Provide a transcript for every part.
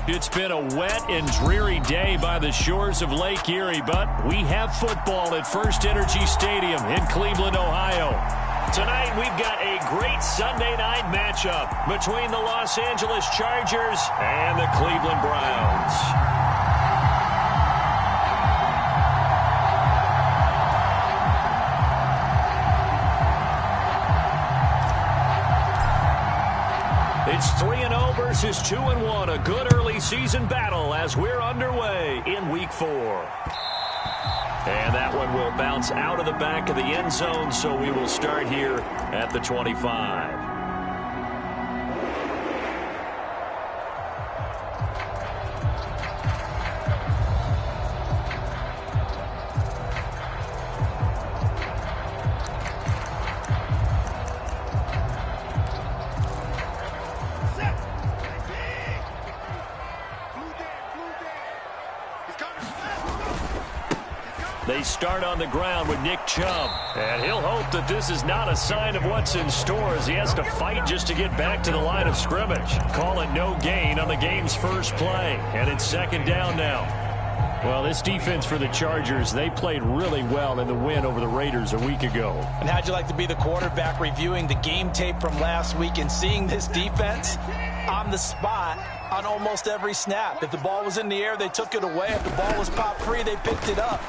It's been a wet and dreary day by the shores of Lake Erie, but we have football at First Energy Stadium in Cleveland, Ohio. Tonight, we've got a great Sunday night matchup between the Los Angeles Chargers and the Cleveland Browns. It's 3-0 versus 2-1, a good early season battle as we're underway in Week 4. And that one will bounce out of the back of the end zone, so we will start here at the 25. They start on the ground with Nick Chubb, and he'll hope that this is not a sign of what's in store as he has to fight just to get back to the line of scrimmage. Call it no gain on the game's first play, and it's second down now. Well, this defense for the Chargers, they played really well in the win over the Raiders a week ago. And how'd you like to be the quarterback reviewing the game tape from last week and seeing this defense on the spot on almost every snap? If the ball was in the air, they took it away. If the ball was popped free, they picked it up.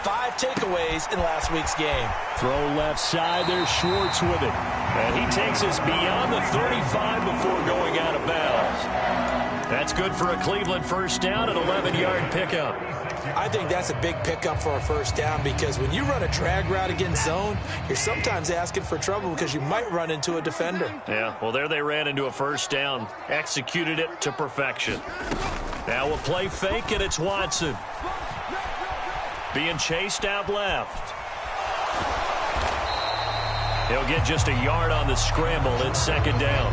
5 takeaways in last week's game. Throw left side, there's Schwartz with it. And he takes us beyond the 35 before going out of bounds. That's good for a Cleveland first down, an 11-yard pickup. I think that's a big pickup for a first down because when you run a drag route against zone, you're sometimes asking for trouble because you might run into a defender. Yeah, well, there they ran into a first down, executed it to perfection. Now a play fake, and it's Watson. Being chased out left. He'll get just a yard on the scramble. It's second down.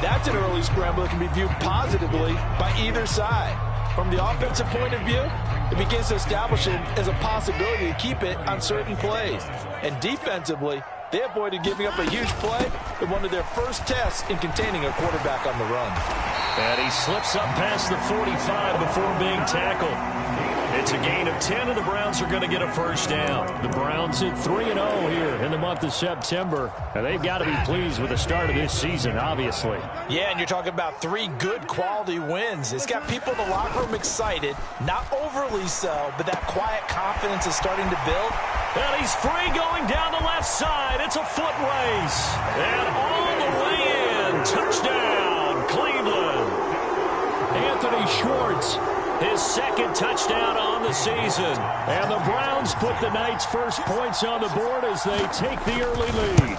That's an early scramble that can be viewed positively by either side. From the offensive point of view, it begins to establish it as a possibility to keep it on certain plays. And defensively, they avoided giving up a huge play in one of their first tests in containing a quarterback on the run. And he slips up past the 45 before being tackled. It's a gain of 10, and the Browns are going to get a first down. The Browns hit 3-0 here in the month of September, and they've got to be pleased with the start of this season, obviously. Yeah, and you're talking about 3 good quality wins. It's got people in the locker room excited, not overly so, but that quiet confidence is starting to build. And he's free going down the left side. It's a foot race. And all the way in. Touchdown, Cleveland. Anthony Schwartz, his second touchdown on the season. And the Browns put the night's first points on the board as they take the early lead.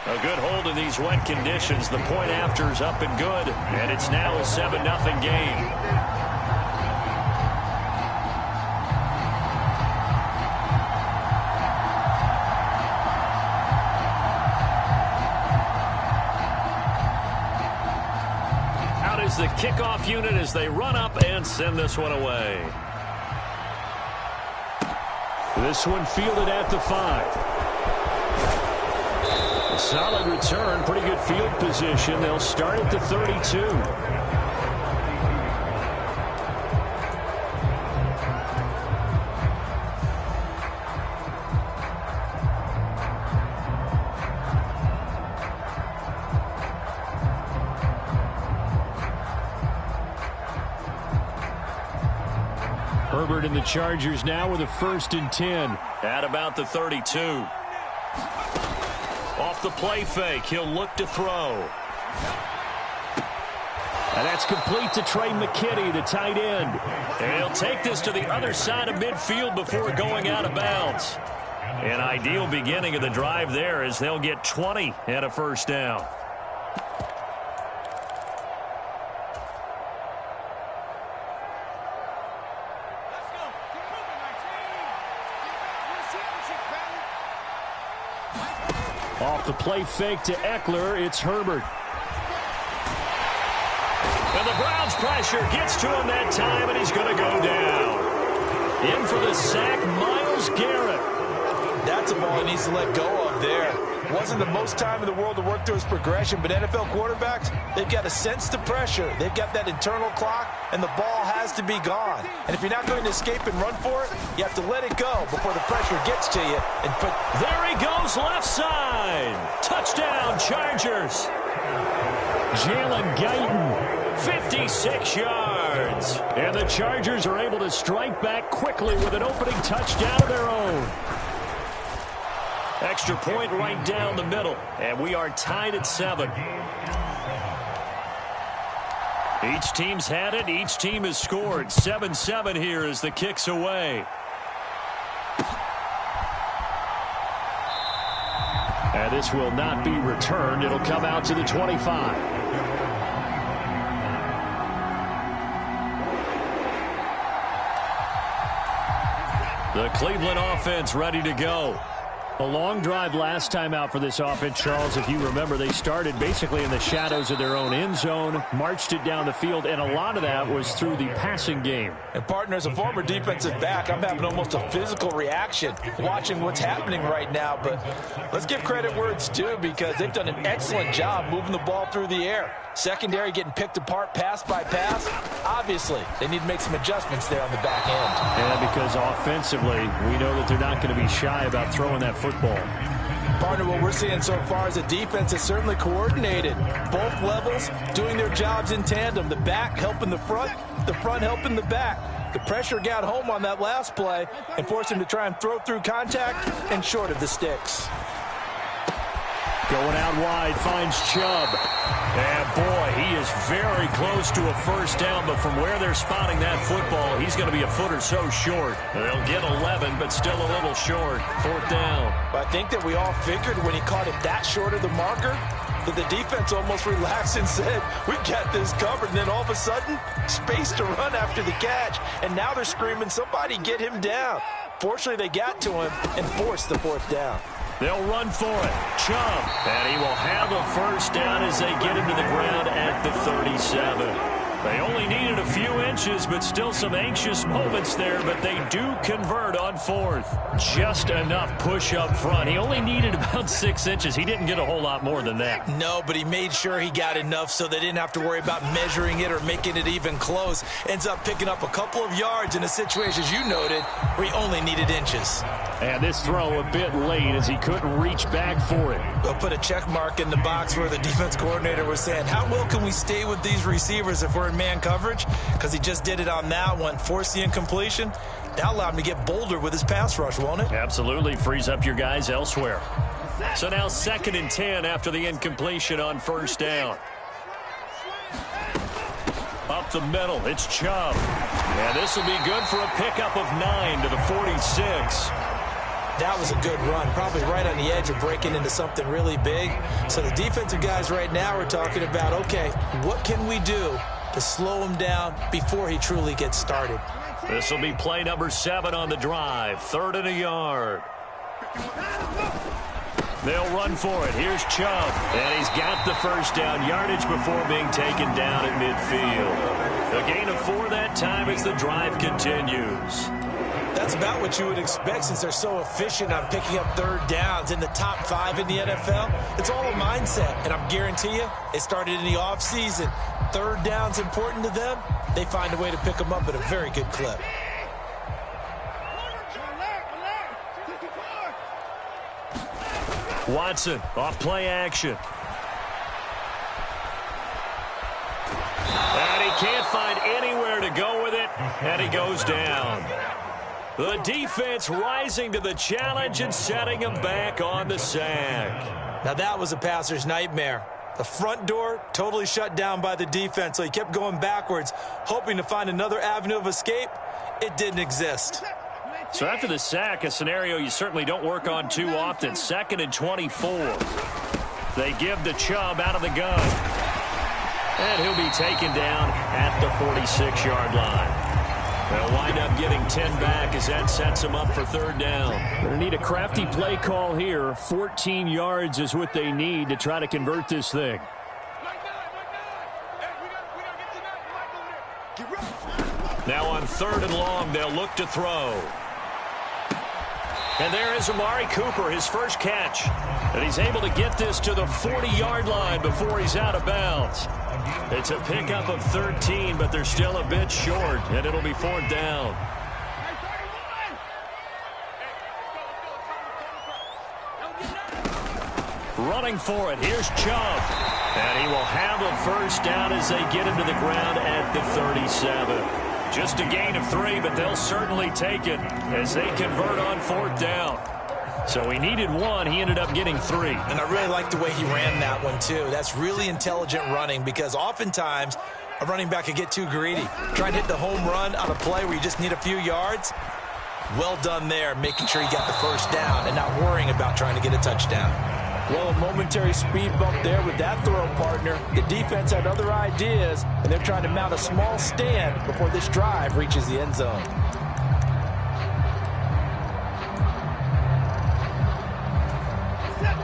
A good hold in these wet conditions. The point after is up and good. And it's now a 7-0 game. The kickoff unit as they run up and send this one away. This one fielded at the 5. A solid return, pretty good field position. They'll start at the 32. Herbert and the Chargers now with a 1st and 10 at about the 32. Off the play fake, he'll look to throw. And that's complete to Trey McKinney, the tight end. And he'll take this to the other side of midfield before going out of bounds. An ideal beginning of the drive there as they'll get 20 and a first down. Off the play fake to Eckler, it's Herbert. And the Browns pressure gets to him that time, and he's going to go down. In for the sack, Myles Garrett. That's a ball he needs to let go of there. Wasn't the most time in the world to work through his progression, but NFL quarterbacks, they've got to sense the pressure. They've got that internal clock, and the ball has to be gone. And if you're not going to escape and run for it, you have to let it go before the pressure gets to you. There he goes, left side. Touchdown, Chargers. Jalen Guyton, 56 yards. And the Chargers are able to strike back quickly with an opening touchdown of their own. Extra point right down the middle. And we are tied at 7. Each team's had it. Each team has scored. 7-7 here as the kick's away. And this will not be returned. It'll come out to the 25. The Cleveland offense ready to go. A long drive last time out for this offense, Charles. If you remember, they started basically in the shadows of their own end zone, marched it down the field, and a lot of that was through the passing game. And, partner, as a former defensive back, I'm having almost a physical reaction watching what's happening right now. But let's give credit where it's due, because they've done an excellent job moving the ball through the air. Secondary getting picked apart pass by pass. Obviously, they need to make some adjustments there on the back end. Yeah, because offensively, we know that they're not going to be shy about throwing that football. Partner, what we're seeing so far is the defense is certainly coordinated. Both levels doing their jobs in tandem. The back helping the front helping the back. The pressure got home on that last play and forced him to try and throw through contact and short of the sticks. Going out wide, finds Chubb. And, boy, he is very close to a first down, but from where they're spotting that football, he's going to be a foot or so short. They'll get 11, but still a little short. 4th down. I think that we all figured when he caught it that short of the marker that the defense almost relaxed and said, we got this covered. And then all of a sudden, space to run after the catch. And now they're screaming, somebody get him down. Fortunately, they got to him and forced the 4th down. They'll run for it. Chubb. And he will have a first down as they get him to the ground at the 37. They only needed a few inches, but still some anxious moments there, but they do convert on 4th. Just enough push up front. He only needed about 6 inches. He didn't get a whole lot more than that. No, but he made sure he got enough so they didn't have to worry about measuring it or making it even close. Ends up picking up a couple of yards in a situation, as you noted, where he only needed inches. And this throw a bit late as he couldn't reach back for it. We'll put a check mark in the box where the defense coordinator was saying, how well can we stay with these receivers if we're in man coverage? Because he just did it on that one, forced the incompletion. That allowed him to get bolder with his pass rush, won't it? Absolutely. Frees up your guys elsewhere. So now 2nd and 10 after the incompletion on 1st down. Up the middle, it's Chubb. And this will be good for a pickup of 9 to the 46. That was a good run, probably right on the edge of breaking into something really big. So the defensive guys right now are talking about, okay, what can we do to slow him down before he truly gets started? This will be play number 7 on the drive. 3rd and a yard. They'll run for it. Here's Chubb. And he's got the first down yardage before being taken down at midfield. A gain of 4 that time as the drive continues. That's about what you would expect since they're so efficient on picking up 3rd downs in the top 5 in the NFL. It's all a mindset, and I guarantee you it started in the offseason. 3rd down's important to them. They find a way to pick them up at a very good clip. Watson off play action. And he can't find anywhere to go with it, and he goes down. The defense rising to the challenge and setting him back on the sack. Now that was a passer's nightmare. The front door totally shut down by the defense, so he kept going backwards, hoping to find another avenue of escape. It didn't exist. So after the sack, a scenario you certainly don't work on too often. 2nd and 24. They give the Chubb out of the gun. And he'll be taken down at the 46-yard line. They'll wind up getting 10 back as that sets them up for 3rd down. They need a crafty play call here. 14 yards is what they need to try to convert this thing. Now on 3rd and long, they'll look to throw. And there is Amari Cooper, his first catch. And he's able to get this to the 40-yard line before he's out of bounds. It's a pickup of 13, but they're still a bit short, and it'll be 4th down. Running for it, here's Chubb. And he will have a first down as they get him to the ground at the 37. Just a gain of 3, but they'll certainly take it as they convert on 4th down. So he needed 1. He ended up getting 3. And I really like the way he ran that one, too. That's really intelligent running because oftentimes a running back can get too greedy. Trying to hit the home run on a play where you just need a few yards. Well done there, making sure he got the first down and not worrying about trying to get a touchdown. Well, a momentary speed bump there with that throw, partner. The defense had other ideas, and they're trying to mount a small stand before this drive reaches the end zone.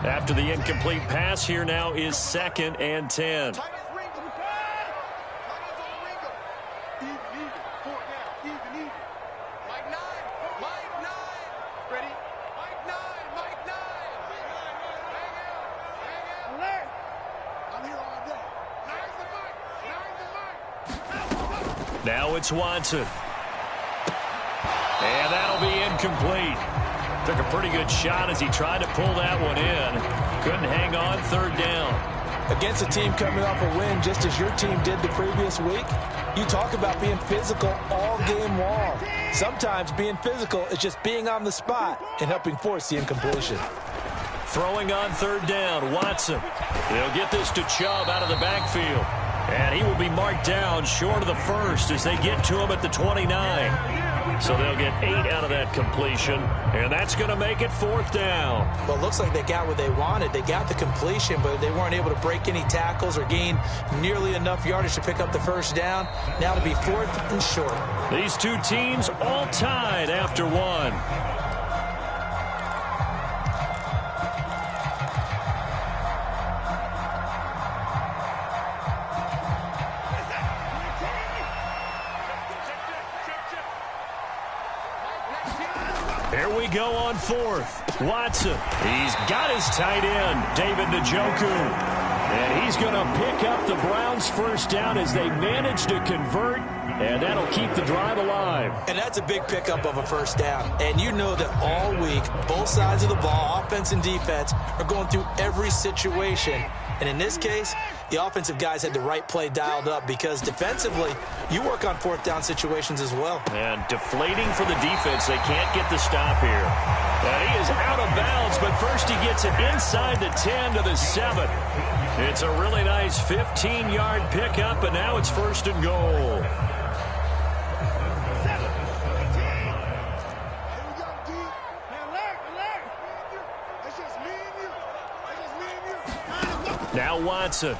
After the incomplete pass, here now is 2nd and 10. Now it's Watson. And that'll be incomplete. Took a pretty good shot as he tried to pull that one in. Couldn't hang on, 3rd down. Against a team coming off a win just as your team did the previous week, you talk about being physical all game long. Sometimes being physical is just being on the spot and helping force the incompletion. Throwing on 3rd down, Watson. They'll get this to Chubb out of the backfield. And he will be marked down short of the first as they get to him at the 29. So they'll get 8 out of that completion, and that's going to make it 4th down. Well, it looks like they got what they wanted. They got the completion, but they weren't able to break any tackles or gain nearly enough yardage to pick up the first down. Now to be 4th and short. These two teams all tied after 1. Here we go on 4th. Watson. He's got his tight end, David Njoku. And he's going to pick up the Browns' first down as they manage to convert. And that'll keep the drive alive. And that's a big pickup of a first down. And you know that all week, both sides of the ball, offense and defense, are going through every situation. And in this case, the offensive guys had the right play dialed up because defensively, you work on 4th down situations as well. And deflating for the defense. They can't get the stop here. And he is out of bounds, but first he gets it inside the 10 to the 7. It's a really nice 15-yard pickup, and now it's 1st and goal. Now Watson.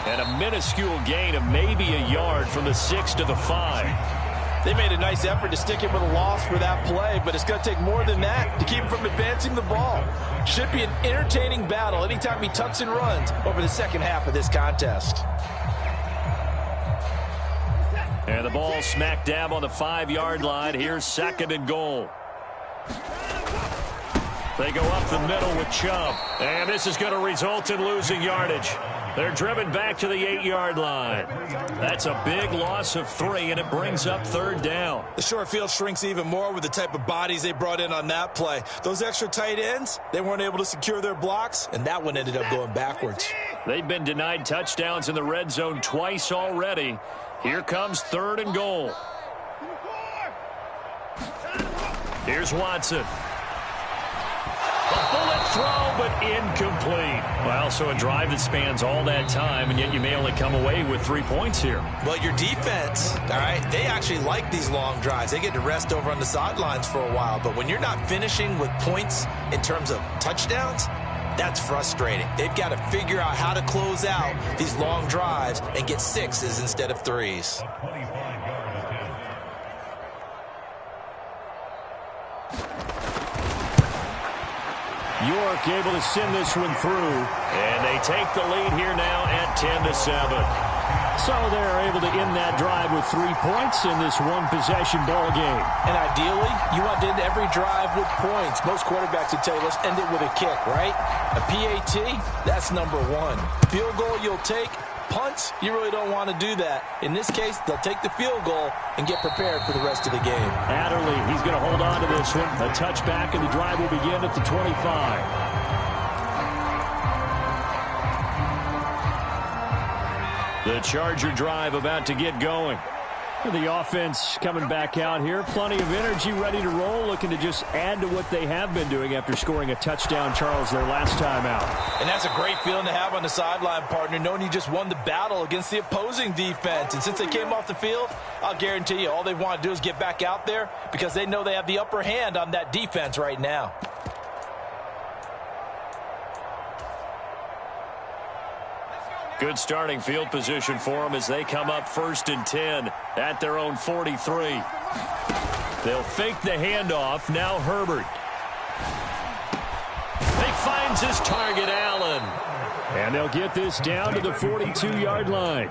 And a minuscule gain of maybe a yard from the 6 to the 5. They made a nice effort to stick him with a loss for that play, but it's going to take more than that to keep him from advancing the ball. Should be an entertaining battle anytime he tucks and runs over the second half of this contest. And the ball smack dab on the 5-yard line. Here's 2nd and goal. They go up the middle with Chubb. And this is going to result in losing yardage. They're driven back to the 8-yard line. That's a big loss of 3, and it brings up 3rd down. The short field shrinks even more with the type of bodies they brought in on that play. Those extra tight ends, they weren't able to secure their blocks, and that one ended up going backwards. They've been denied touchdowns in the red zone twice already. Here comes 3rd and goal. Here's Watson. A bullet throw, but incomplete. Well, so a drive that spans all that time, and yet you may only come away with 3 points here. Well, your defense, all right, they actually like these long drives. They get to rest over on the sidelines for a while. But when you're not finishing with points in terms of touchdowns, that's frustrating. They've got to figure out how to close out these long drives and get 6s instead of 3s. York able to send this one through, and they take the lead here now at 10-7. So they're able to end that drive with 3 points in this one-possession ball game. And ideally, you want to end every drive with points. Most quarterbacks would tell you, let's end it with a kick, right? A PAT, that's number one. Field goal you'll take. Punts, you really don't want to do that. In this case, they'll take the field goal and get prepared for the rest of the game. Adderley, he's going to hold on to this one. A touchback, and the drive will begin at the 25. The Charger drive about to get going. The offense coming back out here. Plenty of energy, ready to roll, looking to just add to what they have been doing after scoring a touchdown, Charles, their last time out. And that's a great feeling to have on the sideline, partner, knowing you just won the battle against the opposing defense. And since they came off the field, I'll guarantee you all they want to do is get back out there because they know they have the upper hand on that defense right now. Good starting field position for them as they come up 1st and 10 at their own 43. They'll fake the handoff. Now Herbert. He finds his target, Allen. And they'll get this down to the 42-yard line.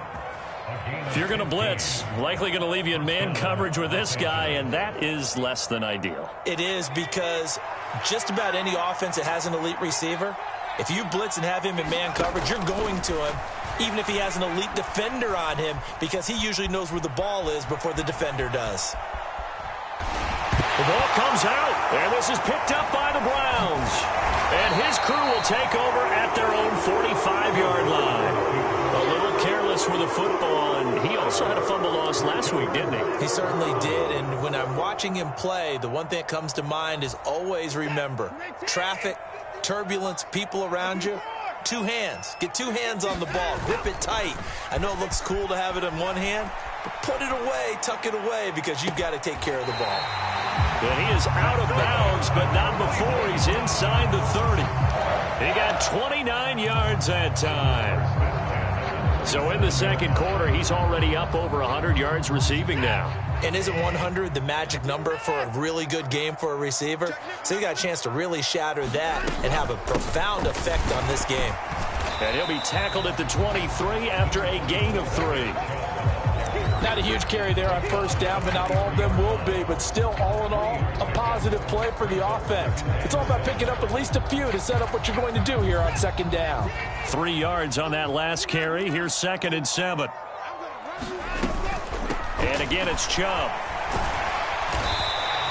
If you're going to blitz, likely going to leave you in man coverage with this guy, and that is less than ideal. It is because just about any offense that has an elite receiver, if you blitz and have him in man coverage, you're going to him, even if he has an elite defender on him, because he usually knows where the ball is before the defender does. The ball comes out, and this is picked up by the Browns. And his crew will take over at their own 45-yard line. A little careless with the football, and he also had a fumble loss last week, didn't he? He certainly did, and when I'm watching him play, the one thing that comes to mind is always remember, traffic, turbulence, people around you, 2 hands. Get 2 hands on the ball. Grip it tight. I know it looks cool to have it in one hand, but put it away, tuck it away, because you've got to take care of the ball. And he is out of bounds, but not before he's inside the 30. He got 29 yards that time. So in the second quarter, he's already up over 100 yards receiving now. And isn't 100 the magic number for a really good game for a receiver? So he got a chance to really shatter that and have a profound effect on this game. And he'll be tackled at the 23 after a gain of 3. Not a huge carry there on first down, but not all of them will be. But still, all in all, a positive play for the offense. It's all about picking up at least a few to set up what you're going to do here on second down. 3 yards on that last carry. Here's 2nd and 7. And again, it's Chubb.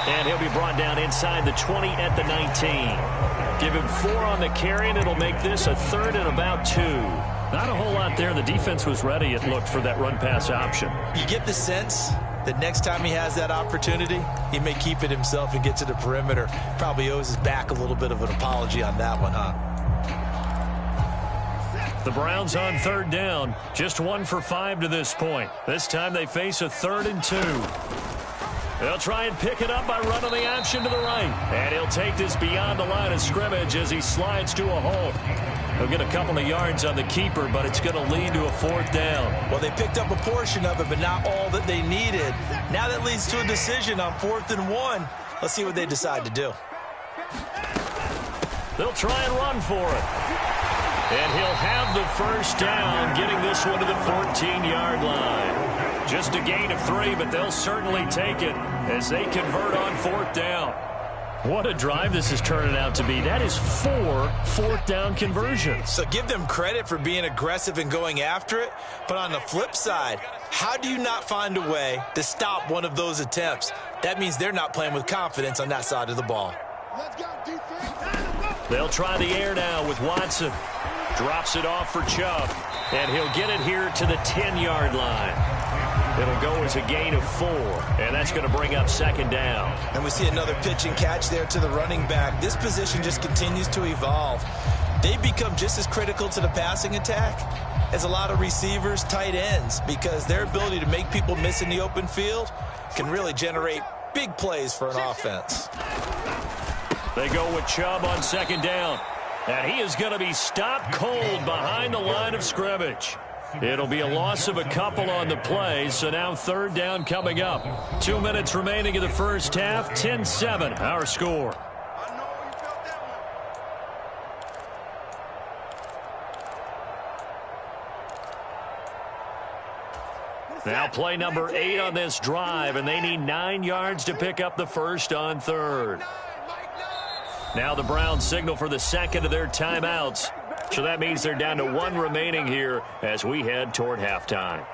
And he'll be brought down inside the 20 at the 19. Give him 4 on the carry, and it'll make this a 3rd and about 2. Not a whole lot there. The defense was ready, it looked, for that run-pass option. You get the sense that next time he has that opportunity, he may keep it himself and get to the perimeter. Probably owes his back a little bit of an apology on that one, huh? The Browns on 3rd down. Just 1 for 5 to this point. This time they face a 3rd and 2. They'll try and pick it up by running the option to the right. And he'll take this beyond the line of scrimmage as he slides to a hole. He'll get a couple of yards on the keeper, but it's going to lead to a 4th down. Well, they picked up a portion of it, but not all that they needed. Now that leads to a decision on 4th and 1. Let's see what they decide to do. They'll try and run for it. And he'll have the first down, getting this one to the 14-yard line. Just a gain of 3, but they'll certainly take it as they convert on 4th down. What a drive this is turning out to be. That is 4 4th down conversions. So give them credit for being aggressive and going after it. But on the flip side, how do you not find a way to stop one of those attempts? That means they're not playing with confidence on that side of the ball. They'll try the air now with Watson. Drops it off for Chubb. And he'll get it here to the 10-yard line. It'll go as a gain of 4, and that's going to bring up 2nd down. And we see another pitch and catch there to the running back. This position just continues to evolve. They become just as critical to the passing attack as a lot of receivers, tight ends, because their ability to make people miss in the open field can really generate big plays for an offense. They go with Chubb on 2nd down, and he is going to be stopped cold behind the line of scrimmage. It'll be a loss of a couple on the play, so now 3rd down coming up. 2 minutes remaining in the first half, 10-7, our score. Now play number 8 on this drive, and they need 9 yards to pick up the first on third. Now the Browns signal for the second of their timeouts. So that means they're down to 1 remaining here as we head toward halftime.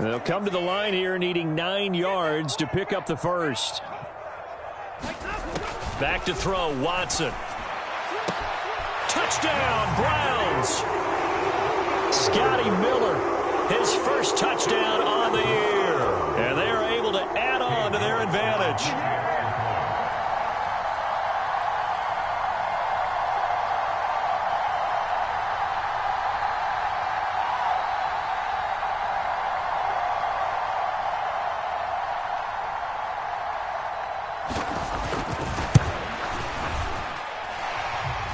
They'll come to the line here needing 9 yards to pick up the first. Back to throw, Watson. Touchdown, Browns. Scotty Miller, his first touchdown on the year. And they are able to add on to their advantage.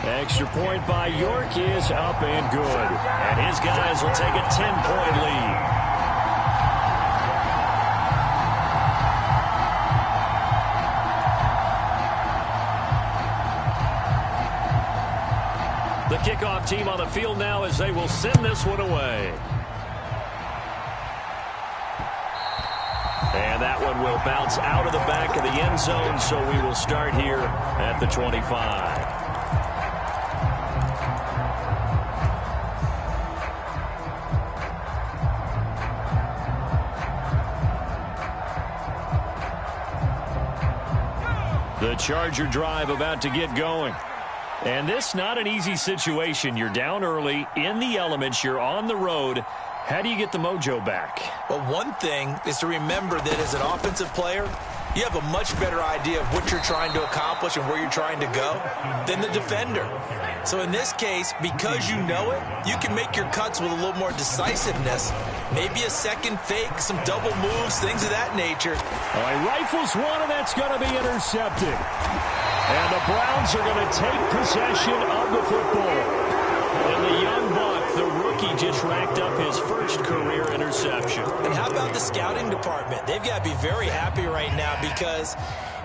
Extra point by York is up and good. And his guys will take a 10-point lead. The kickoff team on the field now as they will send this one away. And that one will bounce out of the back of the end zone, so we will start here at the 25. The Charger drive about to get going. And this not an easy situation. You're down early, in the elements, you're on the road. How do you get the mojo back? Well, one thing is to remember that as an offensive player, you have a much better idea of what you're trying to accomplish and where you're trying to go than the defender. So in this case, because you know it, you can make your cuts with a little more decisiveness. Maybe a second fake, some double moves, things of that nature. Oh, he rifles one, and that's going to be intercepted. And the Browns are going to take possession of the football. And the young buck, the rookie, just racked up his first career interception. And how about the scouting department? They've got to be very happy right now because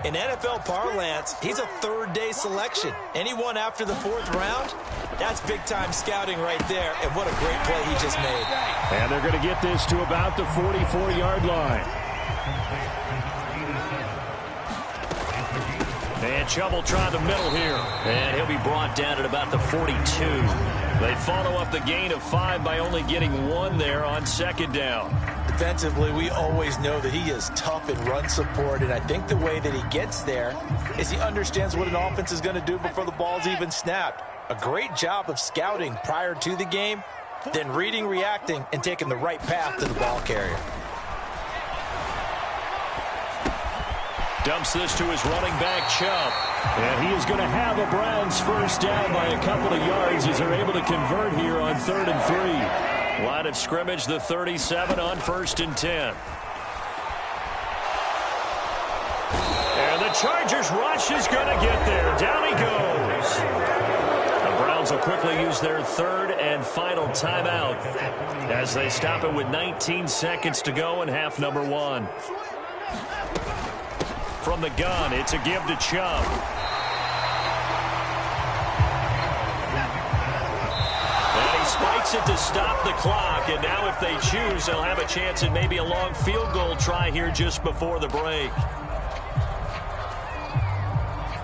in NFL parlance, he's a third-day selection. Anyone after the 4th round, that's big-time scouting right there. And what a great play he just made. And they're going to get this to about the 44-yard line. And Chubb will try the middle here. And he'll be brought down at about the 42. They follow up the gain of 5 by only getting 1 there on second down. Defensively, we always know that he is tough in run support, and I think the way that he gets there is he understands what an offense is going to do before the ball's even snapped. A great job of scouting prior to the game, then reading, reacting, and taking the right path to the ball carrier. Dumps this to his running back, Chubb. And he is going to have a Browns first down by a couple of yards as they're able to convert here on 3rd and 3. Line of scrimmage, the 37 on 1st and 10. And the Chargers rush is going to get there. Down he goes. The Browns will quickly use their 3rd and final timeout as they stop it with 19 seconds to go in half number 1. From the gun, it's a give to Chubb. And he spikes it to stop the clock. And now if they choose, they'll have a chance at maybe a long field goal try here just before the break.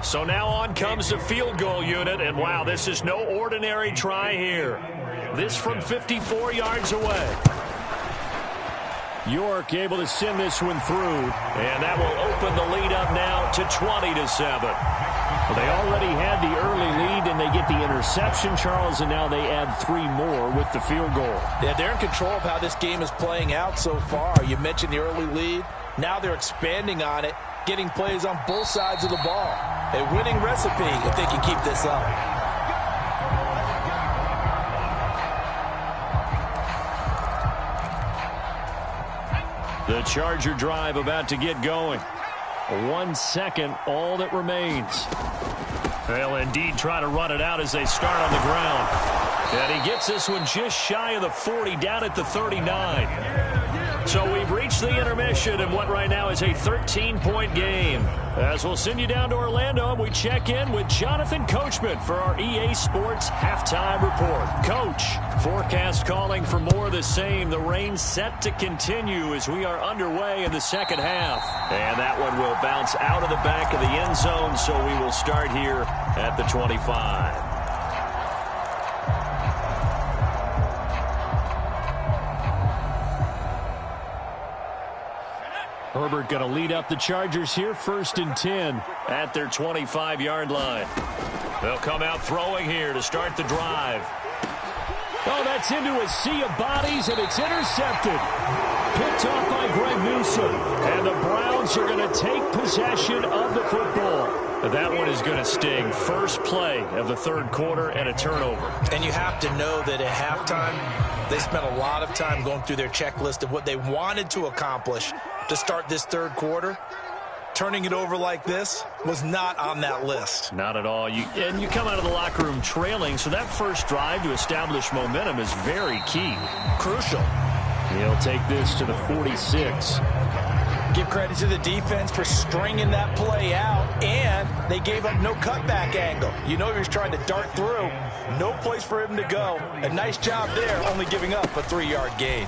So now on comes the field goal unit. And wow, this is no ordinary try here. This from 54 yards away. York able to send this one through, and that will open the lead up now to 20-7. Well, they already had the early lead, and they get the interception, Charles, and now they add 3 more with the field goal. Yeah, they're in control of how this game is playing out so far. You mentioned the early lead. Now they're expanding on it, getting plays on both sides of the ball. A winning recipe if they can keep this up. The Charger drive about to get going. 1 second, all that remains. They'll indeed try to run it out as they start on the ground. And he gets this one just shy of the 40, down at the 39. So we've reached the intermission in what right now is a 13-point game. As we'll send you down to Orlando, we check in with Jonathan Coachman for our EA Sports Halftime Report. Coach, forecast calling for more of the same. The rain set to continue as we are underway in the second half. And that one will bounce out of the back of the end zone, so we will start here at the 25. Herbert going to lead up the Chargers here, 1st and 10 at their 25-yard line. They'll come out throwing here to start the drive. Oh, that's into a sea of bodies, and it's intercepted. Picked off by Greg Newsome. And the Browns are going to take possession of the football. That one is going to sting. First play of the third quarter and a turnover. And you have to know that at halftime, they spent a lot of time going through their checklist of what they wanted to accomplish to start this third quarter. Turning it over like this was not on that list. Not at all. You come out of the locker room trailing, so that first drive to establish momentum is very key. Crucial. He'll take this to the 46. Give credit to the defense for stringing that play out, and they gave up no cutback angle. You know he was trying to dart through. No place for him to go. A nice job there, only giving up a 3-yard gain.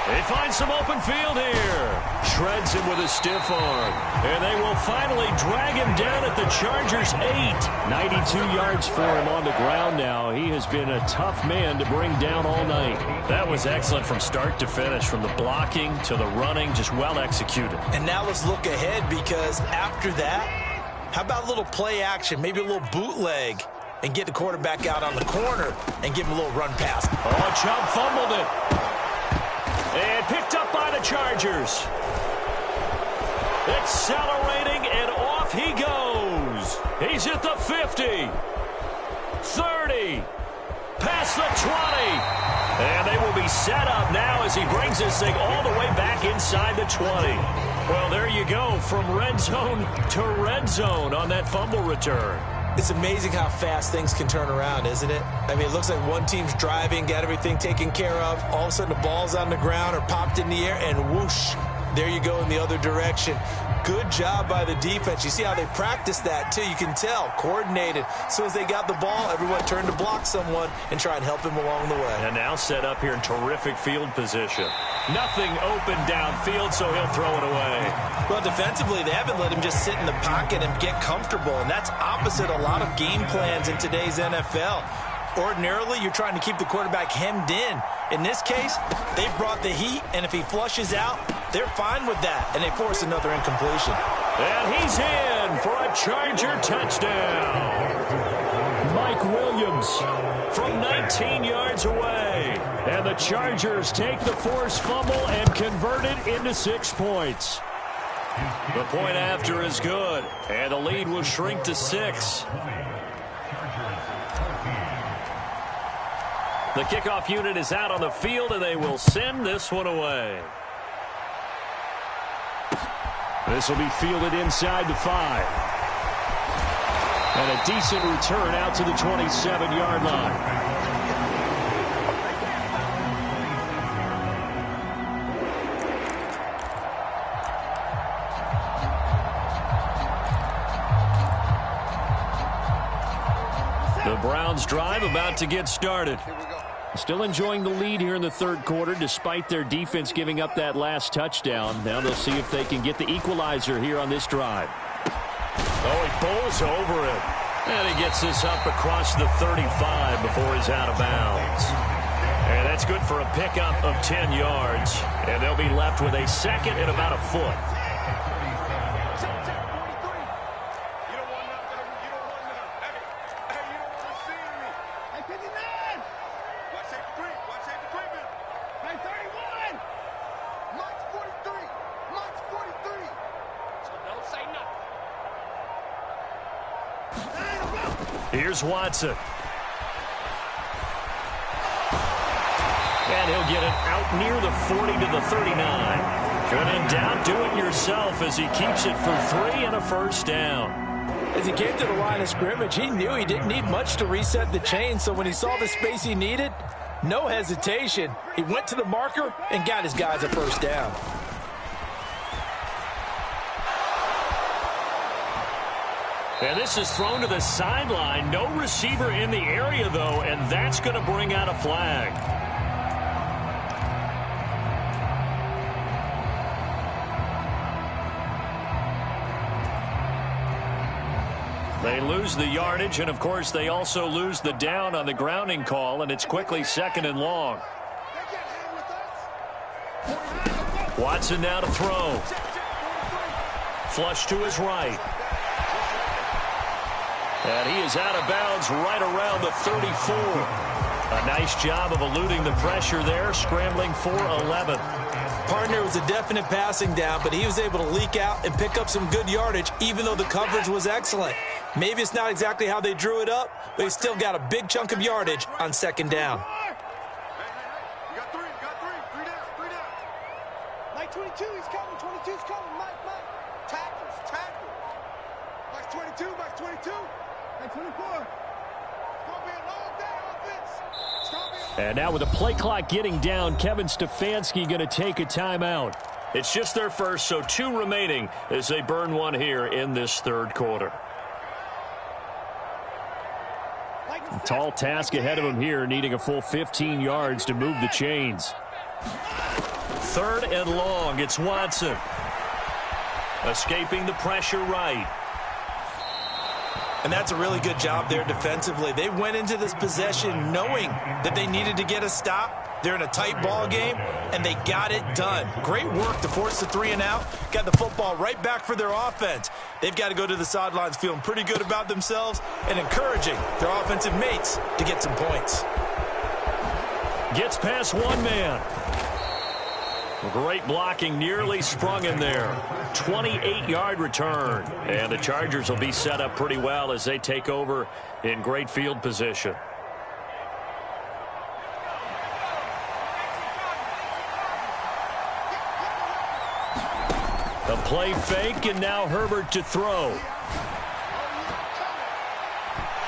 They find some open field here. Shreds him with a stiff arm. And they will finally drag him down at the Chargers' 8. 92 yards for him on the ground now. He has been a tough man to bring down all night. That was excellent from start to finish, from the blocking to the running, just well executed. And now let's look ahead, because after that, how about a little play action, maybe a little bootleg, and get the quarterback out on the corner and give him a little run pass. Oh, Chubb fumbled it. And picked up by the Chargers. Accelerating, and off he goes. He's at the 50. 30. Past the 20. And they will be set up now as he brings this thing all the way back inside the 20. Well, there you go, from red zone to red zone on that fumble return. It's amazing how fast things can turn around, isn't it? I mean, it looks like one team's driving, got everything taken care of. All of a sudden, the ball's on the ground or popped in the air, and whoosh, there you go in the other direction. Good job by the defense. You see how they practiced that, too. You can tell, coordinated. As soon as they got the ball, everyone turned to block someone and try and help him along the way. And now set up here in terrific field position. Nothing open downfield, so he'll throw it away. Well, defensively, they haven't let him just sit in the pocket and get comfortable, and that's opposite a lot of game plans in today's NFL. Ordinarily, you're trying to keep the quarterback hemmed in. In this case, they brought the heat, and if he flushes out, they're fine with that, and they force another incompletion. And he's in for a Charger touchdown. Mike Williams from 19 yards away. And the Chargers take the forced fumble and convert it into 6 points. The point after is good, and the lead will shrink to 6. The kickoff unit is out on the field, and they will send this one away. This will be fielded inside the 5. And a decent return out to the 27-yard line. The Browns drive about to get started. Still enjoying the lead here in the third quarter despite their defense giving up that last touchdown. Now they'll see if they can get the equalizer here on this drive. Oh, he bowls over it. And he gets this up across the 35 before he's out of bounds. And that's good for a pickup of 10 yards. And they'll be left with a second and about a foot. Here's Watson. And he'll get it out near the 40 to the 39. When in doubt, do it yourself as he keeps it for 3 and a first down. As he came to the line of scrimmage, he knew he didn't need much to reset the chain, so when he saw the space he needed, No hesitation. He went to the marker and got his guys a first down. And this is thrown to the sideline. No receiver in the area, though, and that's going to bring out a flag. They lose the yardage, and, of course, they also lose the down on the grounding call, and it's quickly 2nd and long. Watson now to throw. Flush to his right. And he is out of bounds right around the 34. A nice job of eluding the pressure there, scrambling for 11. Partner was a definite passing down, but he was able to leak out and pick up some good yardage, even though the coverage was excellent. Maybe it's not exactly how they drew it up, but he still got a big chunk of yardage on 2nd down. You got three down. Mike 22, he's coming, 22's coming, Mike. Tackles. Mike's 22. Mike 24. It's going to be a long day, offense. And now with the play clock getting down, Kevin Stefanski going to take a timeout. It's just their first, so 2 remaining as they burn one here in this 3rd quarter. Tall task ahead of him here, needing a full 15 yards to move the chains. 3rd and long. It's Watson. Escaping the pressure right. And that's a really good job there defensively. They went into this possession knowing that they needed to get a stop. They're in a tight ball game, and they got it done. Great work to force the 3 and out. Got the football right back for their offense. They've got to go to the sidelines feeling pretty good about themselves and encouraging their offensive mates to get some points. Gets past one man. Great blocking, nearly sprung in there. 28-yard return. And the Chargers will be set up pretty well as they take over in great field position. A play fake, and now Herbert to throw.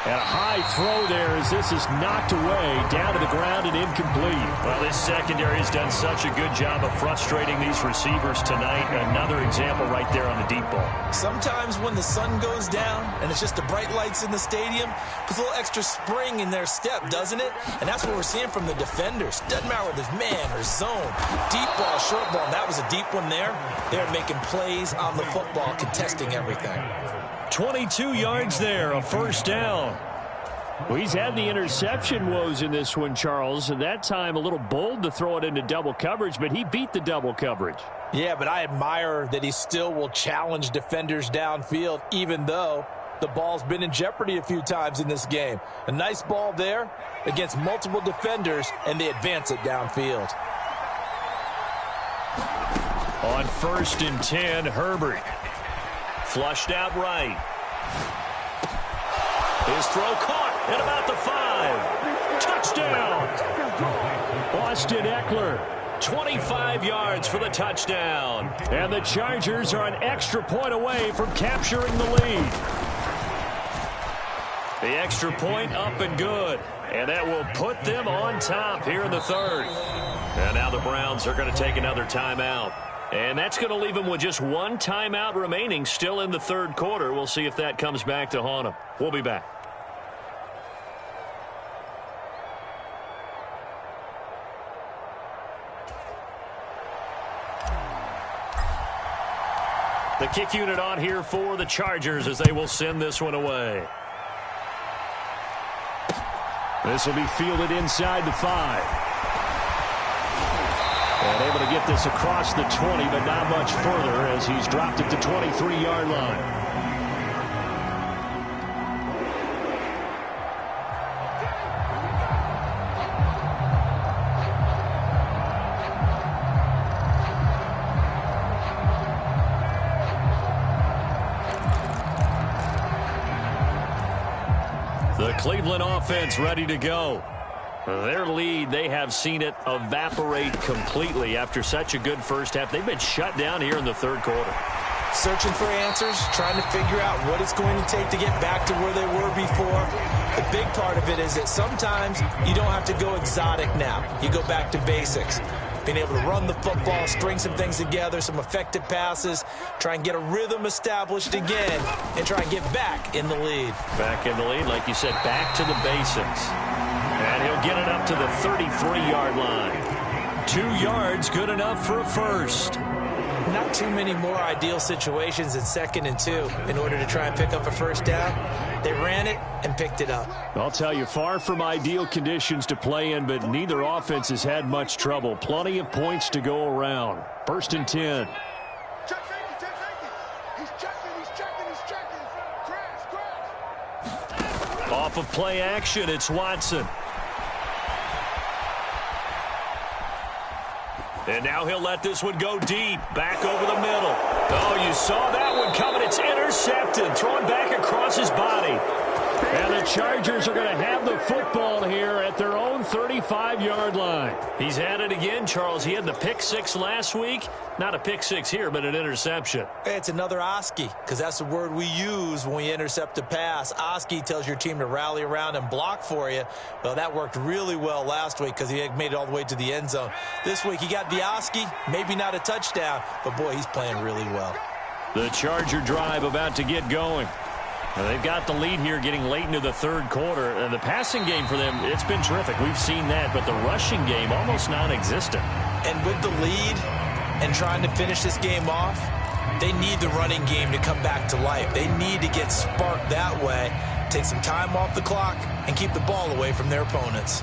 And a high throw there as this is knocked away, down to the ground and incomplete. Well, this secondary has done such a good job of frustrating these receivers tonight. Another example right there on the deep ball. Sometimes when the sun goes down and it's just the bright lights in the stadium, puts a little extra spring in their step, doesn't it? And that's what we're seeing from the defenders. Doesn't matter whether it's man or zone, deep ball, short ball. And that was a deep one there. They're making plays on the football, contesting everything. 22 yards there, a first down. Well, he's had the interception woes in this one, Charles, and that time a little bold to throw it into double coverage, but he beat the double coverage. Yeah, but I admire that he still will challenge defenders downfield, even though the ball's been in jeopardy a few times in this game. A nice ball there against multiple defenders, and they advance it downfield. On 1st and 10, Herbert. Flushed out right. His throw caught at about the 5. Touchdown. Austin Eckler. 25 yards for the touchdown. And the Chargers are an extra point away from capturing the lead. The extra point up and good. And that will put them on top here in the 3rd. And now the Browns are going to take another timeout. And that's going to leave them with just one timeout remaining still in the 3rd quarter. We'll see if that comes back to haunt them. We'll be back. The kick unit on here for the Chargers as they will send this one away. This will be fielded inside the 5. And able to get this across the 20, but not much further as he's dropped it to 23-yard line. The Cleveland offense ready to go. Their lead, they have seen it evaporate completely after such a good first half. They've been shut down here in the 3rd quarter. searching for answers, trying to figure out what it's going to take to get back to where they were before. The big part of it is that sometimes you don't have to go exotic now. You go back to basics. Being able to run the football, string some things together, some effective passes, try and get a rhythm established again, and try and get back in the lead. Back in the lead, like you said, back to the basics. And he'll get it up to the 33-yard line. 2 yards, good enough for a first. Not too many more ideal situations at 2nd and 2 in order to try and pick up a first down. They ran it and picked it up. I'll tell you, far from ideal conditions to play in, but neither offense has had much trouble. Plenty of points to go around. 1st and 10. Check safety. He's checking. Crash. Off of play action, it's Watson. And now he'll let this one go deep, back over the middle. Oh, you saw that one coming. It's intercepted, thrown back across his body. And the Chargers are going to have the football here at their own 35-yard line. He's had it again, Charles. He had the pick 6 last week. Not a pick 6 here, but an interception. It's another Oski, because that's the word we use when we intercept a pass. Oski tells your team to rally around and block for you. Well, that worked really well last week because he made it all the way to the end zone. This week he got the Oski, maybe not a touchdown, but boy, he's playing really well. The Charger drive about to get going. Now, they've got the lead here getting late into the 3rd quarter. The passing game for them, it's been terrific. We've seen that, but the rushing game almost non-existent. And with the lead and trying to finish this game off, they need the running game to come back to life. They need to get sparked that way, take some time off the clock, and keep the ball away from their opponents.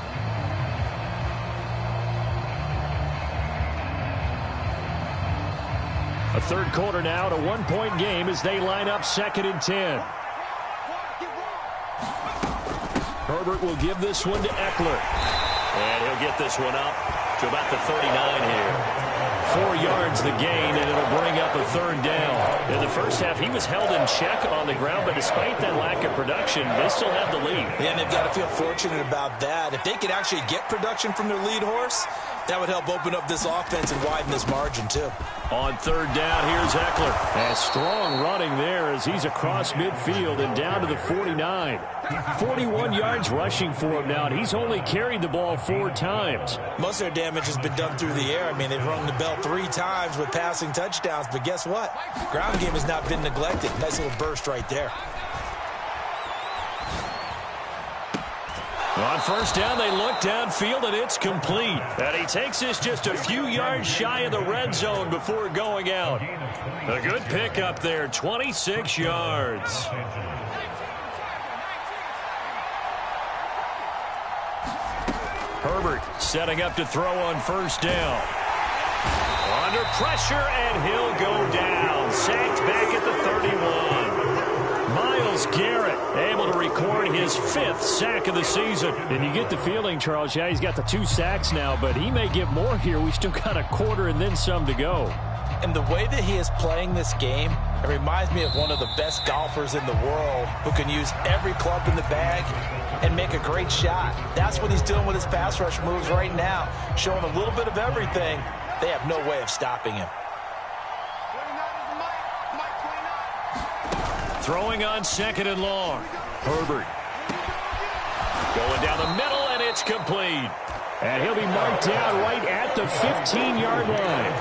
A 3rd quarter now, at a 1-point game as they line up 2nd and 10. Herbert will give this one to Eckler. And he'll get this one up to about the 39 here. 4 yards the gain, and it'll bring up a 3rd down. In the first half, he was held in check on the ground, but despite that lack of production, they still have the lead. Yeah, and they've got to feel fortunate about that. If they could actually get production from their lead horse, that would help open up this offense and widen this margin, too. On 3rd down, here's Eckler. And strong running there as he's across midfield and down to the 49. 41 yards rushing for him now, and he's only carried the ball 4 times. Most of their damage has been done through the air. I mean, they've rung the bell 3 times with passing touchdowns, but guess what? Ground game has not been neglected. Nice little burst right there. On 1st down, they look downfield, and it's complete. And he takes this just a few yards shy of the red zone before going out. A good pickup there, 26 yards. Herbert setting up to throw on 1st down. Under pressure, and he'll go down. Sacked back at the 31. Myles Garrett able to record his 5th sack of the season. And you get the feeling, Charles, yeah, he's got the 2 sacks now, but he may get more here. We still got a quarter and then some to go. And the way that he is playing this game, it reminds me of one of the best golfers in the world who can use every club in the bag and make a great shot. That's what he's doing with his pass rush moves right now, showing a little bit of everything. They have no way of stopping him. Throwing on 2nd and long. Herbert. Going down the middle, and it's complete. And he'll be marked down right at the 15-yard line.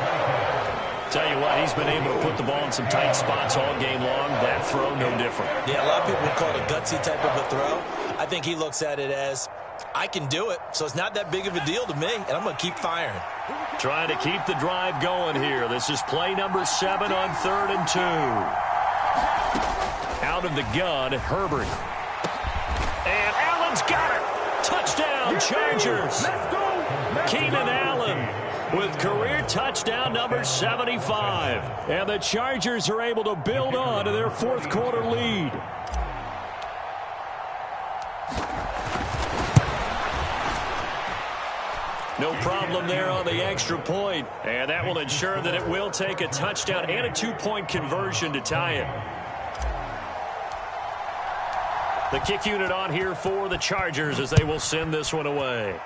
Tell you what, he's been able to put the ball in some tight spots all game long. That throw, no different. Yeah, a lot of people would call it a gutsy type of a throw. I think he looks at it as, I can do it, so it's not that big of a deal to me, and I'm going to keep firing. Trying to keep the drive going here. This is play number 7 on 3rd and 2. Out of the gun, Herbert. And Allen's got it. Touchdown, Chargers. Keenan Allen with career touchdown number 75. And the Chargers are able to build on to their 4th quarter lead. No problem there on the extra point. And that will ensure that it will take a touchdown and a 2-point conversion to tie it. The kick unit on here for the Chargers as they will send this one away.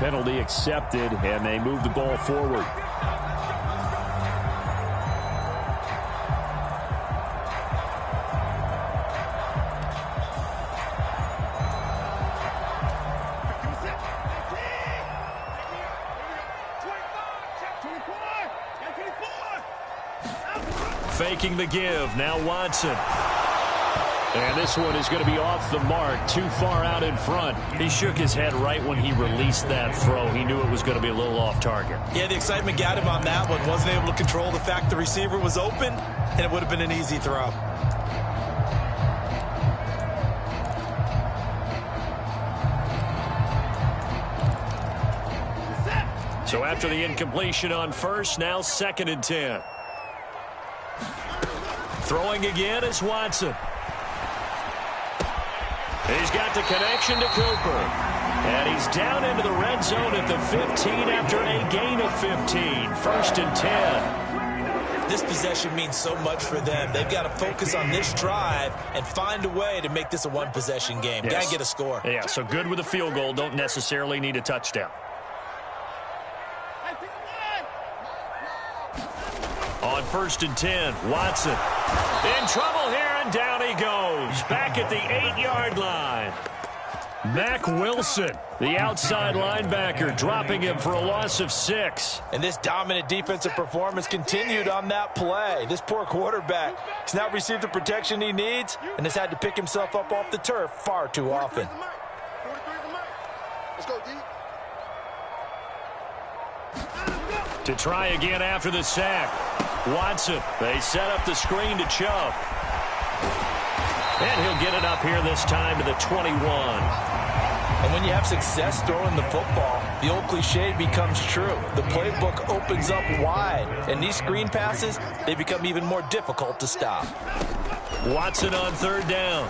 penalty accepted, and they move the ball forward. Faking the give. Now Watson. And this one is going to be off the mark, too far out in front. He shook his head right when he released that throw. He knew it was going to be a little off target. Yeah, the excitement got him on that one. Wasn't able to control the fact the receiver was open, and it would have been an easy throw. So after the incompletion on first, now 2nd and 10. Throwing again is Watson. He's got the connection to Cooper. And he's down into the red zone at the 15 after a gain of 15. 1st and 10. This possession means so much for them. They've got to focus on this drive and find a way to make this a one-possession game. Yes. Got to get a score. Yeah, so good with a field goal. Don't necessarily need a touchdown. On 1st and 10, Watson in trouble here, and down he goes. Back at the 8-yard line. Mack Wilson, the outside linebacker, dropping him for a loss of 6. And this dominant defensive performance continued on that play. This poor quarterback has not received the protection he needs and has had to pick himself up off the turf far too often. Let's go, D. To try again after the sack. Watson, they set up the screen to Chubb. And he'll get it up here this time to the 21. And when you have success throwing the football, the old cliche becomes true. The playbook opens up wide, and these screen passes, they become even more difficult to stop. Watson on 3rd down.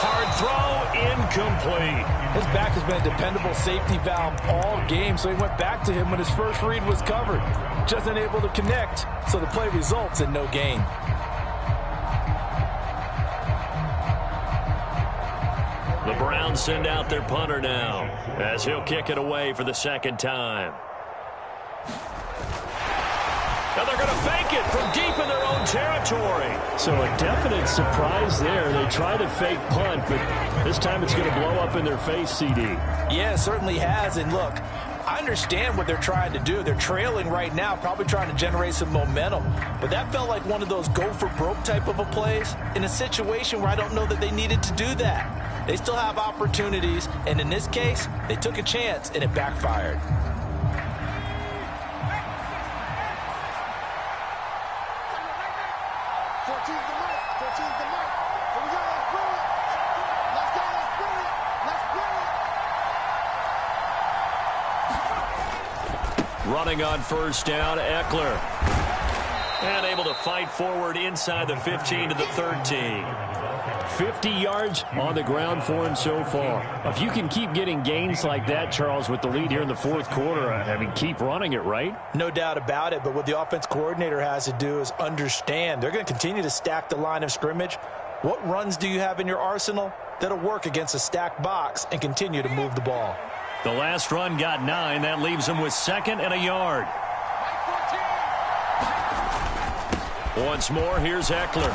Hard throw, incomplete. His back has been a dependable safety valve all game, so he went back to him when his first read was covered. Just unable to connect, so the play results in no gain. The Browns send out their punter now, as he'll kick it away for the 2nd time. Now they're going to fake it from deep in their own territory. So a definite surprise there. They try to fake punt, but this time it's going to blow up in their face, CD. Yeah, it certainly has. And look, I understand what they're trying to do. They're trailing right now, probably trying to generate some momentum. But that felt like one of those go-for-broke type of a plays in a situation where I don't know that they needed to do that. They still have opportunities, and in this case, they took a chance, and it backfired. Running on 1st down, Eckler. And able to fight forward inside the 15 to the 13. 50 yards on the ground for him so far. If you can keep getting gains like that, Charles, with the lead here in the 4th quarter, I mean, keep running it, right? No doubt about it, but what the offense coordinator has to do is understand. They're going to continue to stack the line of scrimmage. What runs do you have in your arsenal that'll work against a stacked box and continue to move the ball? The last run got 9. That leaves him with 2nd and a yard. Once more, here's Eckler.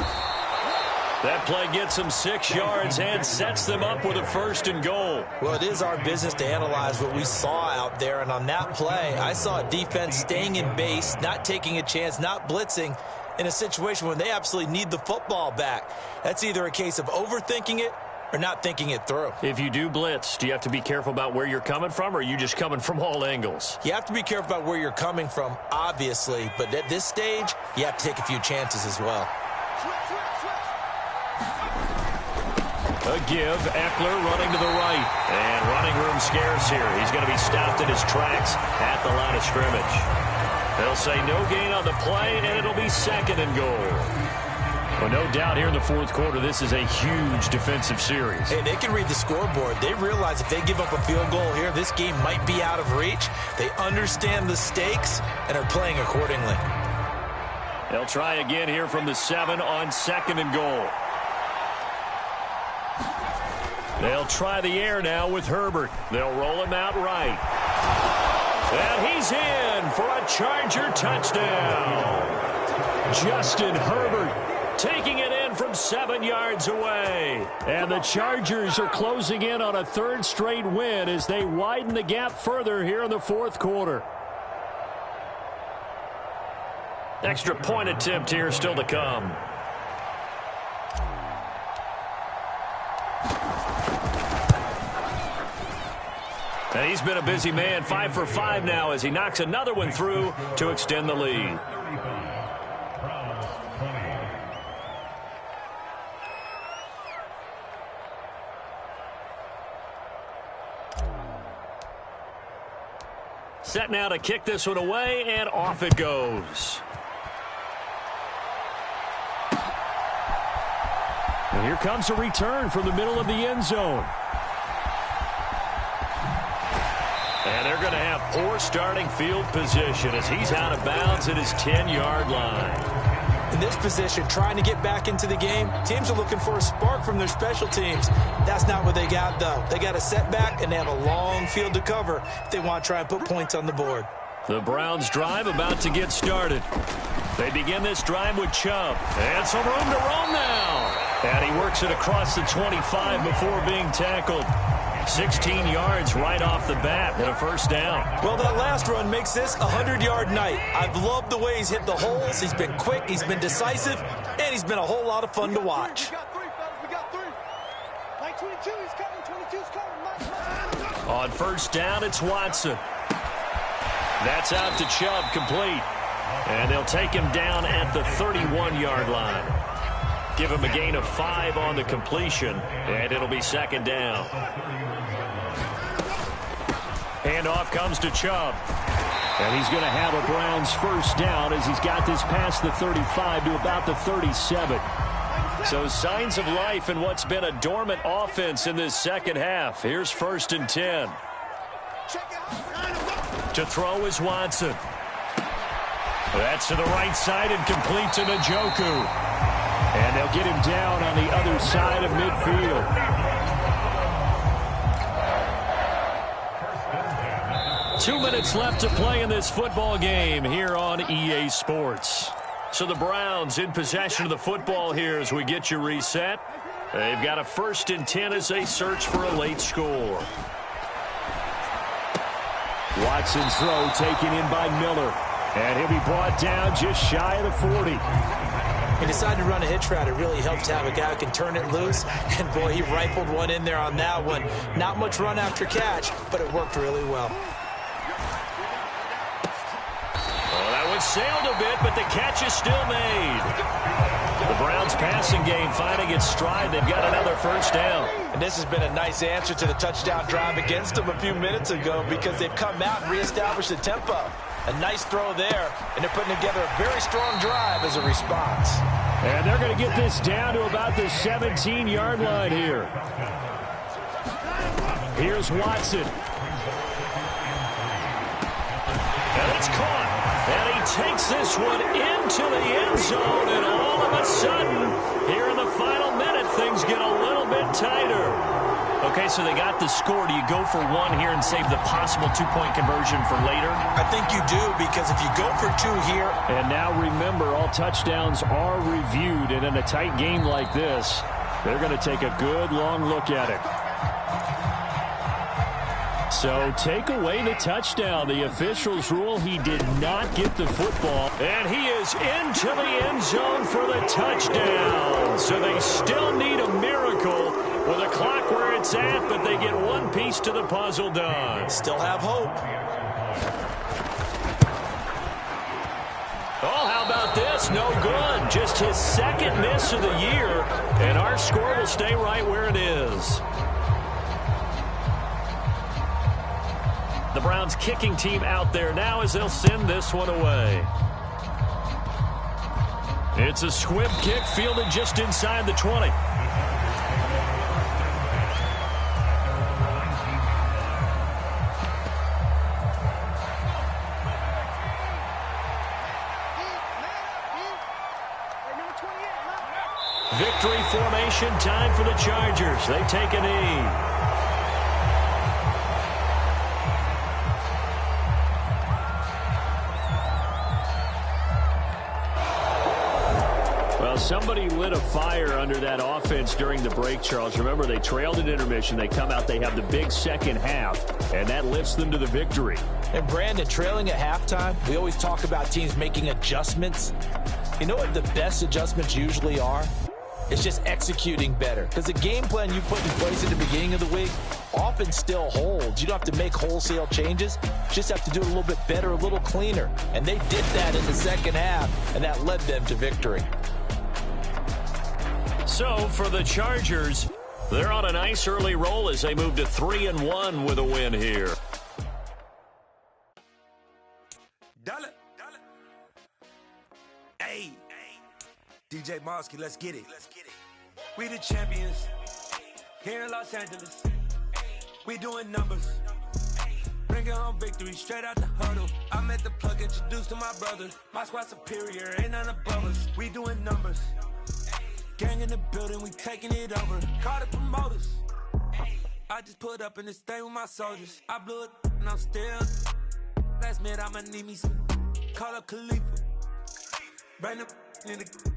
That play gets him 6 yards and sets them up with a 1st and goal. Well, it is our business to analyze what we saw out there, and on that play, I saw a defense staying in base, not taking a chance, not blitzing in a situation when they absolutely need the football back. That's either a case of overthinking it or not thinking it through. If you do blitz, do you have to be careful about where you're coming from, or are you just coming from all angles? You have to be careful about where you're coming from, obviously, but at this stage, you have to take a few chances as well. A give, Eckler running to the right. And running room scarce here. He's going to be stopped in his tracks at the line of scrimmage. They'll say no gain on the play, and it'll be 2nd and goal. Well, no doubt here in the 4th quarter, this is a huge defensive series. Hey, they can read the scoreboard. They realize if they give up a field goal here, this game might be out of reach. They understand the stakes and are playing accordingly. They'll try again here from the 7 on 2nd and goal. They'll try the air now with Herbert. They'll roll him out right. And he's in for a Charger touchdown. Justin Herbert taking it in from 7 yards away. And the Chargers are closing in on a third straight win as they widen the gap further here in the fourth quarter. Extra point attempt here still to come. And he's been a busy man, 5 for 5 now as he knocks another one through to extend the lead. Set now to kick this one away, and off it goes. And here comes a return from the middle of the end zone. And they're going to have poor starting field position as he's out of bounds at his 10-yard line. In this position, trying to get back into the game, teams are looking for a spark from their special teams. That's not what they got, though. They got a setback, and they have a long field to cover if they want to try and put points on the board. The Browns' drive about to get started. They begin this drive with Chubb. And some room to roam now. And he works it across the 25 before being tackled. 16 yards right off the bat and a first down. Well, that last run makes this a 100-yard night. I've loved the way he's hit the holes. He's been quick, he's been decisive, and he's been a whole lot of fun to watch. We got three, fellas. We got three. Like 22, he's coming. 22's coming. On first down, it's Watson. That's out to Chubb, complete. And they'll take him down at the 31-yard line. Give him a gain of 5 on the completion, and it'll be second down. Handoff comes to Chubb. And he's going to have a Browns first down as he's got this past the 35 to about the 37. So signs of life in what's been a dormant offense in this second half. Here's first and 10. To throw is Watson. That's to the right side and complete to Njoku. And they'll get him down on the other side of midfield. Two minutes left to play in this football game here on EA Sports. So the Browns in possession of the football here as we get you reset. They've got a first and 10 as they search for a late score. Watson's throw taken in by Miller. And he'll be brought down just shy of the 40. He decided to run a hitch route. It really helps to have a guy who can turn it loose. And, boy, he rifled one in there on that one. Not much run after catch, but it worked really well. Well, that one sailed a bit, but the catch is still made. The Browns passing game finding its stride. They've got another first down. And this has been a nice answer to the touchdown drive against them a few minutes ago because they've come out and reestablished the tempo. A nice throw there, and they're putting together a very strong drive as a response. And they're going to get this down to about the 17-yard line here. Here's Watson. And it's caught. And he takes this one into the end zone, and all of a sudden, here in the final minute, things get a little bit tighter. Okay, so they got the score. Do you go for one here and save the possible two-point conversion for later? I think you do, because if you go for two here. And now remember, all touchdowns are reviewed, and in a tight game like this, they're going to take a good long look at it. So take away the touchdown. The officials rule he did not get the football. And he is into the end zone for the touchdown. So they still need a miracle with a clock where it's at, but they get one piece to the puzzle done. Still have hope. Oh, how about this? No good. Just his second miss of the year, and our score will stay right where it is. The Browns kicking team out there now as they'll send this one away. It's a squib kick fielded just inside the 20. Victory formation time for the Chargers. They take a knee. Well, somebody lit a fire under that offense during the break, Charles. Remember, they trailed at intermission. They come out, they have the big second half, and that lifts them to the victory. And Brandon, trailing at halftime, we always talk about teams making adjustments. You know what the best adjustments usually are? It's just executing better. Because the game plan you put in place at the beginning of the week often still holds. You don't have to make wholesale changes. You just have to do it a little bit better, a little cleaner. And they did that in the second half, and that led them to victory. So, for the Chargers, they're on a nice early roll as they move to 3-1 with a win here. Hey, DJ Mosky, let's get it. We the champions here in Los Angeles. We doing numbers. Bringing home victory straight out the huddle. I met the plug, introduced to my brother. My squad superior, ain't none above us. We doing numbers. Gang in the building, we taking it over. Call the promoters. I just put up in this thing with my soldiers. I blew it and I'm still. Last minute I'ma need me some. Call up Khalifa. Bring the in the.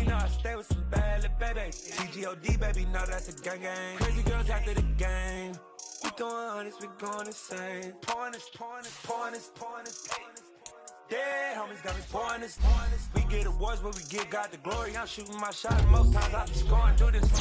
You know I stay with some bad little baby. TGOD baby, know that's a gang gang. Crazy girls after the game. We going honest, we going insane. Pouring this. Yeah, homies got me pouring this. We get awards, but we give God the glory. I'm shooting my shot, most times I be scoring. Do this.